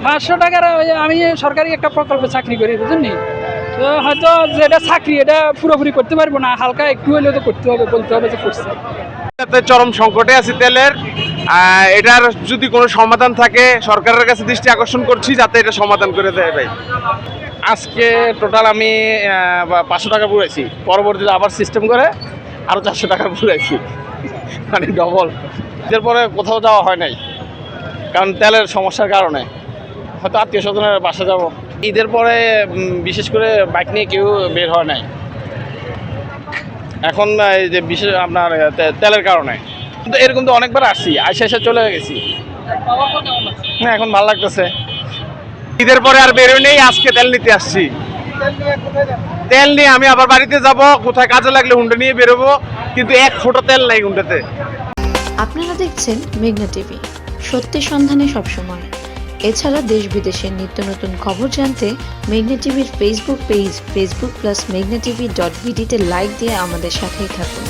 500 টাকার আমি সরকারি একটা প্রকল্পে চাকরি করি, বুঝলি? তো হয়তো যেটা চাকরি এটা পুরোপুরি করতে পারবো না, হালকা একটু হলেও তো করতে হবে, বলতে হবে যে করছে। চরম সংকটে আছে তেলের। এটার যদি কোনো সমাধান থাকে সরকারের কাছে দৃষ্টি আকর্ষণ করছি যাতে এটা সমাধান করে দেয় ভাই। আজকে টোটাল আমি 500 টাকা পুরাইছি, পরবর্তীতে আবার সিস্টেম করে আরও 400 টাকা পুরাইছি, মানে ডবল। এরপরে কোথাও যাওয়া হয় নাই, কারণ তেলের সমস্যার কারণে। হয়তো আত্মীয় স্বজনের বাসা যাব। ঈদের পরে বিশেষ করে বাইক নিয়ে কেউ বের হয় নাই এখন, এই যে বিশেষ আপনার তেলের কারণে। কিন্তু এরকম তো অনেকবার আসছি, এসে চলে গেছি। হ্যাঁ, এখন ভালো লাগতেছে। ঈদের পরে আর বেরোয় নেই, আজকে তেল নিতে আসছি। তেল নিয়ে আমি আবার বাড়িতে যাব, কোথায় কাজে লাগলে হুন্ডা নিয়ে বেরোবো, কিন্তু 1 ফোঁটা তেল নাই হুন্ডাতে। আপনারা দেখছেন মেঘনা টিভি, সত্যি সন্ধানে সবসময়। এছাড়া দেশ বিদেশের নিত্য নতুন খবর জানতে মেঘনা টিভির ফেসবুক পেজ facebook+meghna tv.bd তে লাইক দিয়ে আমাদের সাথেই থাকুন।